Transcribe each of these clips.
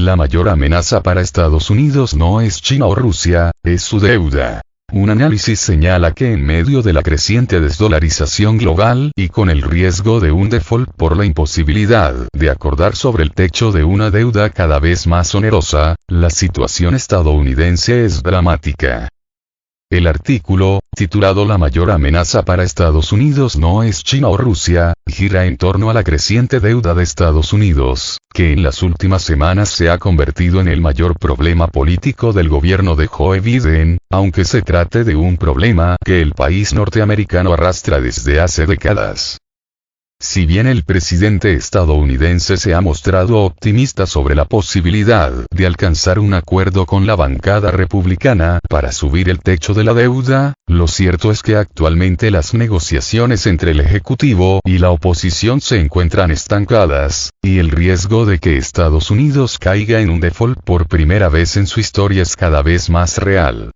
La mayor amenaza para Estados Unidos no es China o Rusia, es su deuda. Un análisis señala que en medio de la creciente desdolarización global y con el riesgo de un default por la imposibilidad de acordar sobre el techo de una deuda cada vez más onerosa, la situación estadounidense es dramática. El artículo, titulado La mayor amenaza para Estados Unidos no es China o Rusia, gira en torno a la creciente deuda de Estados Unidos, que en las últimas semanas se ha convertido en el mayor problema político del gobierno de Joe Biden, aunque se trate de un problema que el país norteamericano arrastra desde hace décadas. Si bien el presidente estadounidense se ha mostrado optimista sobre la posibilidad de alcanzar un acuerdo con la bancada republicana para subir el techo de la deuda, lo cierto es que actualmente las negociaciones entre el Ejecutivo y la oposición se encuentran estancadas, y el riesgo de que Estados Unidos caiga en un default por primera vez en su historia es cada vez más real.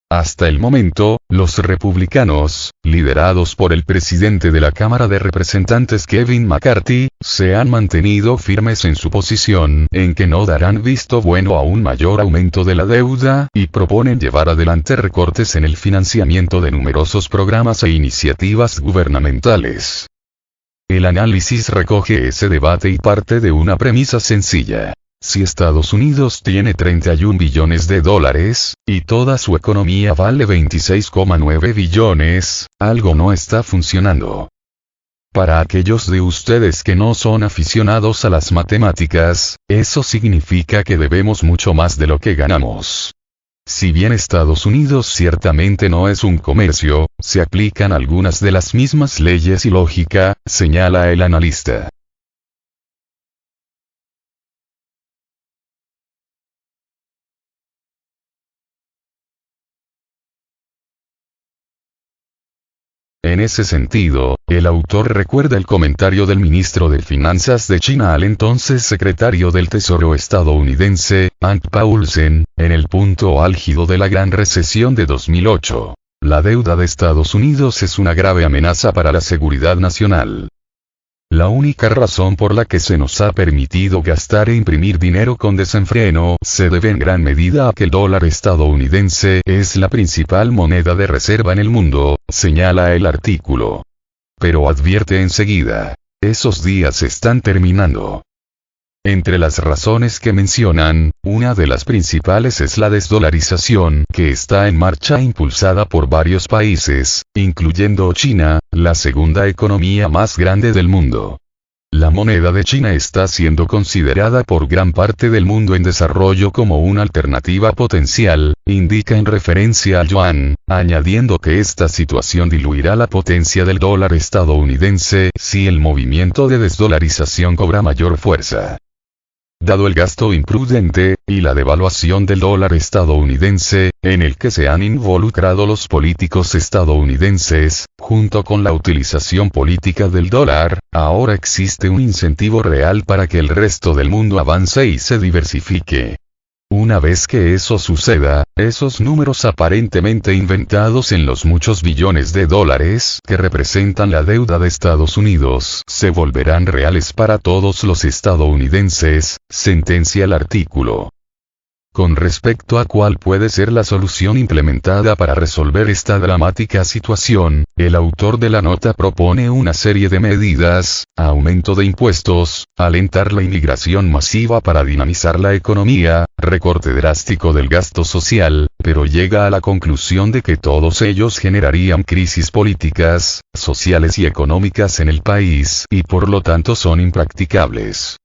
Hasta el momento, los republicanos, liderados por el presidente de la Cámara de Representantes Kevin McCarthy, se han mantenido firmes en su posición en que no darán visto bueno a un mayor aumento de la deuda y proponen llevar adelante recortes en el financiamiento de numerosos programas e iniciativas gubernamentales. El análisis recoge ese debate y parte de una premisa sencilla. Si Estados Unidos tiene 31 billones de dólares, y toda su economía vale 26,9 billones, algo no está funcionando. Para aquellos de ustedes que no son aficionados a las matemáticas, eso significa que debemos mucho más de lo que ganamos. Si bien Estados Unidos ciertamente no es un comercio, se aplican algunas de las mismas leyes y lógica, señala el analista. En ese sentido, el autor recuerda el comentario del ministro de Finanzas de China al entonces secretario del Tesoro estadounidense, Hank Paulsen, en el punto álgido de la Gran Recesión de 2008. La deuda de Estados Unidos es una grave amenaza para la seguridad nacional. La única razón por la que se nos ha permitido gastar e imprimir dinero con desenfreno se debe en gran medida a que el dólar estadounidense es la principal moneda de reserva en el mundo, señala el artículo. Pero advierte enseguida, esos días están terminando. Entre las razones que mencionan, una de las principales es la desdolarización que está en marcha impulsada por varios países, incluyendo China, la segunda economía más grande del mundo. La moneda de China está siendo considerada por gran parte del mundo en desarrollo como una alternativa potencial, indica en referencia al yuan, añadiendo que esta situación diluirá la potencia del dólar estadounidense si el movimiento de desdolarización cobra mayor fuerza. Dado el gasto imprudente, y la devaluación del dólar estadounidense, en el que se han involucrado los políticos estadounidenses, junto con la utilización política del dólar, ahora existe un incentivo real para que el resto del mundo avance y se diversifique. Una vez que eso suceda, esos números aparentemente inventados en los muchos billones de dólares que representan la deuda de Estados Unidos se volverán reales para todos los estadounidenses, sentencia el artículo. Con respecto a cuál puede ser la solución implementada para resolver esta dramática situación, el autor de la nota propone una serie de medidas: aumento de impuestos, alentar la inmigración masiva para dinamizar la economía, recorte drástico del gasto social, pero llega a la conclusión de que todos ellos generarían crisis políticas, sociales y económicas en el país y por lo tanto son impracticables.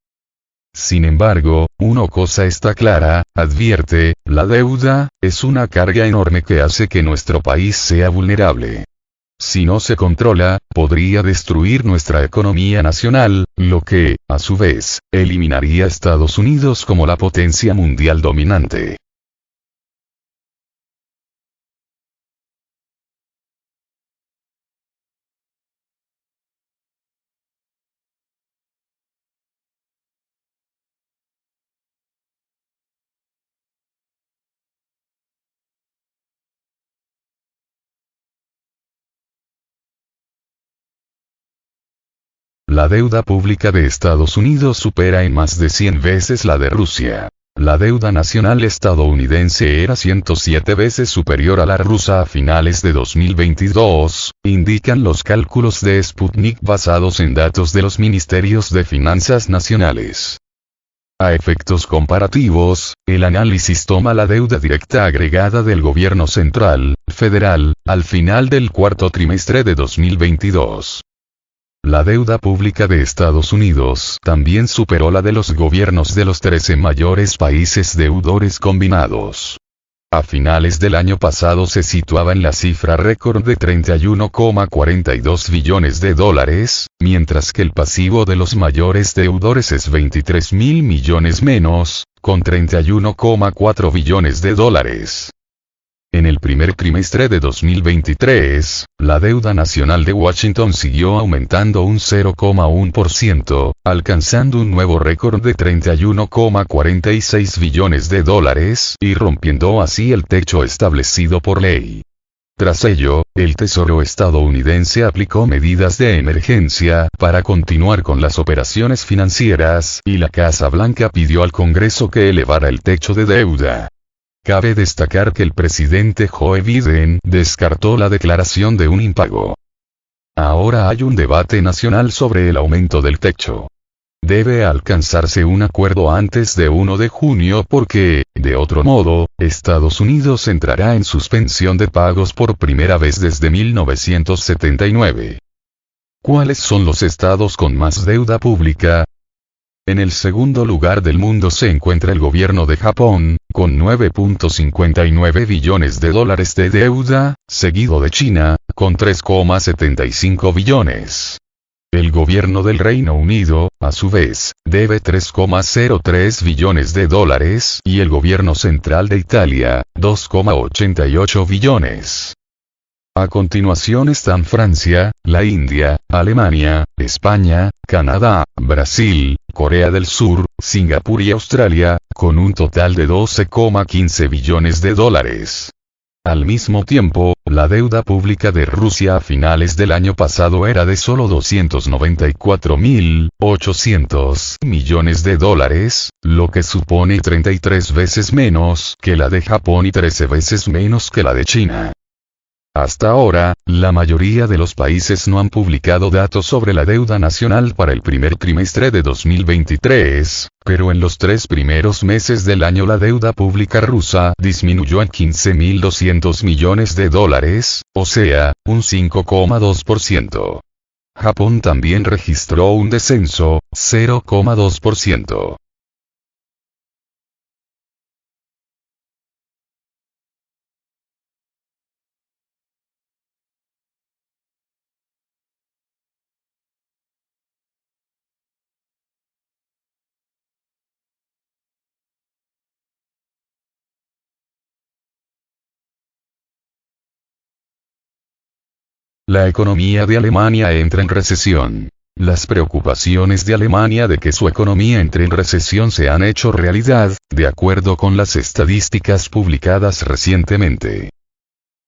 Sin embargo, una cosa está clara, advierte, la deuda es una carga enorme que hace que nuestro país sea vulnerable. Si no se controla, podría destruir nuestra economía nacional, lo que, a su vez, eliminaría a Estados Unidos como la potencia mundial dominante. La deuda pública de Estados Unidos supera en más de 100 veces la de Rusia. La deuda nacional estadounidense era 107 veces superior a la rusa a finales de 2022, indican los cálculos de Sputnik basados en datos de los ministerios de finanzas nacionales. A efectos comparativos, el análisis toma la deuda directa agregada del gobierno central, federal, al final del cuarto trimestre de 2022. La deuda pública de Estados Unidos también superó la de los gobiernos de los 13 mayores países deudores combinados. A finales del año pasado se situaba en la cifra récord de 31,42 billones de dólares, mientras que el pasivo de los mayores deudores es 23.000 millones menos, con 31,4 billones de dólares. En el primer trimestre de 2023, la deuda nacional de Washington siguió aumentando un 0,1%, alcanzando un nuevo récord de 31,46 billones de dólares y rompiendo así el techo establecido por ley. Tras ello, el Tesoro estadounidense aplicó medidas de emergencia para continuar con las operaciones financieras y la Casa Blanca pidió al Congreso que elevara el techo de deuda. Cabe destacar que el presidente Joe Biden descartó la declaración de un impago. Ahora hay un debate nacional sobre el aumento del techo. Debe alcanzarse un acuerdo antes de 1 de junio porque, de otro modo, Estados Unidos entrará en suspensión de pagos por primera vez desde 1979. ¿Cuáles son los estados con más deuda pública? En el segundo lugar del mundo se encuentra el gobierno de Japón, con 9.59 billones de dólares de deuda, seguido de China, con 3,75 billones. El gobierno del Reino Unido, a su vez, debe 3,03 billones de dólares y el gobierno central de Italia, 2,88 billones. A continuación están Francia, la India, Alemania, España, Canadá, Brasil, Corea del Sur, Singapur y Australia, con un total de 12,15 billones de dólares. Al mismo tiempo, la deuda pública de Rusia a finales del año pasado era de solo 294.800 millones de dólares, lo que supone 33 veces menos que la de Japón y 13 veces menos que la de China. Hasta ahora, la mayoría de los países no han publicado datos sobre la deuda nacional para el primer trimestre de 2023, pero en los 3 primeros meses del año la deuda pública rusa disminuyó en 15.200 millones de dólares, o sea, un 5,2%. Japón también registró un descenso, 0,2%. La economía de Alemania entra en recesión. Las preocupaciones de Alemania de que su economía entre en recesión se han hecho realidad, de acuerdo con las estadísticas publicadas recientemente.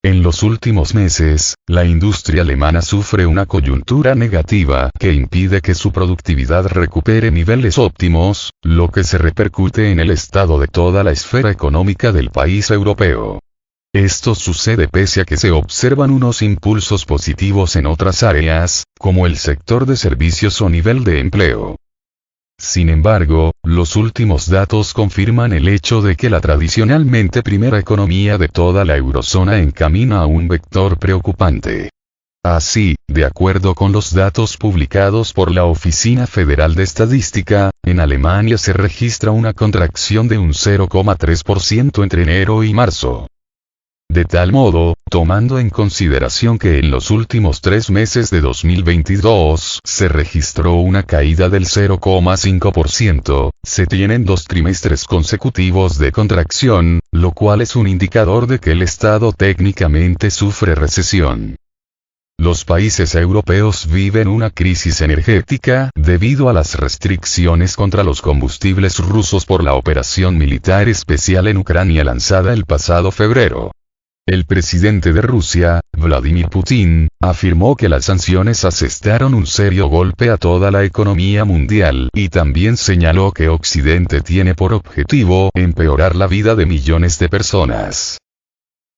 En los últimos meses, la industria alemana sufre una coyuntura negativa que impide que su productividad recupere niveles óptimos, lo que se repercute en el estado de toda la esfera económica del país europeo. Esto sucede pese a que se observan unos impulsos positivos en otras áreas, como el sector de servicios o nivel de empleo. Sin embargo, los últimos datos confirman el hecho de que la tradicionalmente primera economía de toda la eurozona encamina a un vector preocupante. Así, de acuerdo con los datos publicados por la Oficina Federal de Estadística, en Alemania se registra una contracción de un 0,3% entre enero y marzo. De tal modo, tomando en consideración que en los últimos 3 meses de 2022 se registró una caída del 0,5%, se tienen 2 trimestres consecutivos de contracción, lo cual es un indicador de que el Estado técnicamente sufre recesión. Los países europeos viven una crisis energética debido a las restricciones contra los combustibles rusos por la operación militar especial en Ucrania lanzada el pasado febrero. El presidente de Rusia, Vladimir Putin, afirmó que las sanciones asestaron un serio golpe a toda la economía mundial y también señaló que Occidente tiene por objetivo empeorar la vida de millones de personas.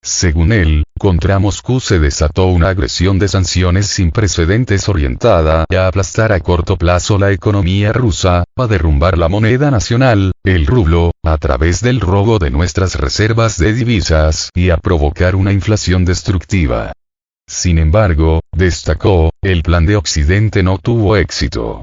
Según él, contra Moscú se desató una agresión de sanciones sin precedentes orientada a aplastar a corto plazo la economía rusa, a derrumbar la moneda nacional, el rublo, a través del robo de nuestras reservas de divisas y a provocar una inflación destructiva. Sin embargo, destacó, el plan de Occidente no tuvo éxito.